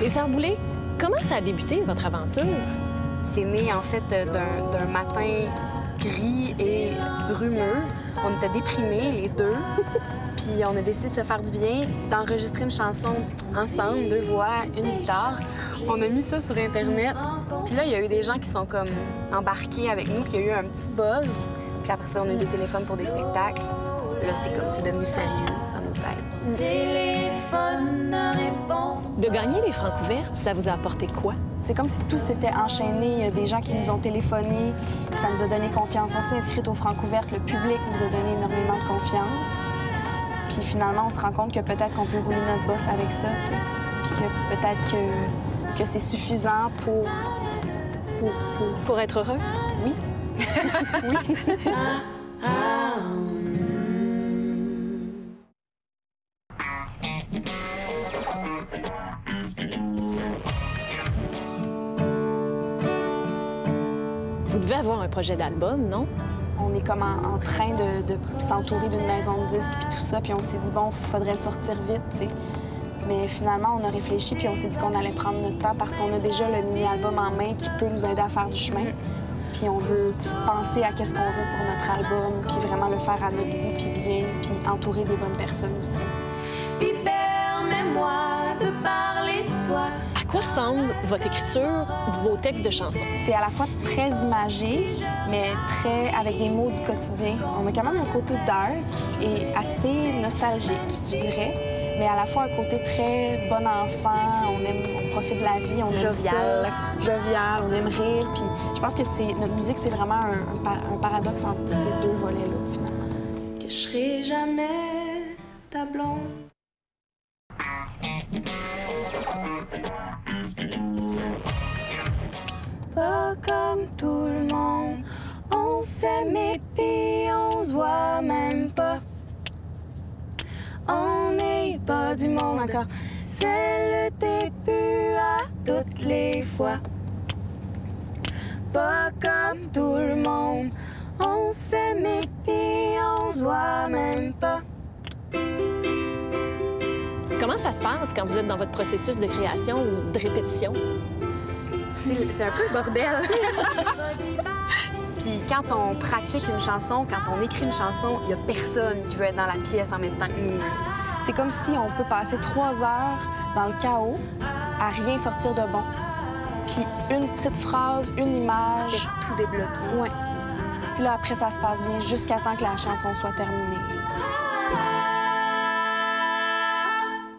Les Sœurs Boulay, comment ça a débuté, votre aventure? C'est né, en fait, d'un matin gris et brumeux. On était déprimés, les deux. Puis on a décidé de se faire du bien, d'enregistrer une chanson ensemble, 2 voix, une guitare. On a mis ça sur Internet. Puis là, il y a eu des gens qui sont comme embarqués avec nous, puis il y a eu un petit buzz. Puis après ça, on a eu des téléphones pour des spectacles. Là, c'est devenu sérieux dans nos têtes. Téléphone répond. De gagner les Francouvertes, ça vous a apporté quoi? C'est comme si tout s'était enchaîné. Il y a des gens qui nous ont téléphoné, ça nous a donné confiance. On s'est inscrite aux Francouvertes, le public nous a donné énormément de confiance. Puis finalement, on se rend compte que peut-être qu'on peut rouler notre bosse avec ça, tu sais. Puis que peut-être que c'est suffisant Pour être heureuse? Oui. Oui. Vous devez avoir un projet d'album, non? On est comme en train de s'entourer d'une maison de disques puis tout ça, puis on s'est dit, bon, faudrait le sortir vite, tu sais. Mais finalement, on a réfléchi puis on s'est dit qu'on allait prendre notre temps parce qu'on a déjà le mini-album en main qui peut nous aider à faire du chemin. Puis on veut penser à qu'est-ce qu'on veut pour notre album, puis vraiment le faire à notre goût, puis bien, puis entourer des bonnes personnes aussi. Puis permets-moi de parler de toi. À quoi ressemble votre écriture, vos textes de chansons? C'est à la fois très imagé, mais très avec des mots du quotidien. On a quand même un côté dark et assez nostalgique, je dirais. Mais à la fois un côté très bon enfant, on profite de la vie, on aime Jovial. ça, jovial, on aime rire. Puis je pense que notre musique, c'est vraiment un paradoxe entre ces 2 volets-là, finalement. Que je serai jamais ta blonde. Pas comme tout le monde, on s'aime et puis on se voit même pas. On n'est pas du monde encore, c'est le début à toutes les fois. Pas comme tout le monde, on s'aime et puis on se voit même pas. Comment ça se passe quand vous êtes dans votre processus de création ou de répétition? C'est un peu le bordel. Puis quand on pratique une chanson, quand on écrit une chanson, il n'y a personne qui veut être dans la pièce en même temps que nous. C'est comme si on peut passer 3 heures dans le chaos à rien sortir de bon. Puis une petite phrase, une image. Tout débloqué. Ouais. Puis là, après, ça se passe bien jusqu'à temps que la chanson soit terminée.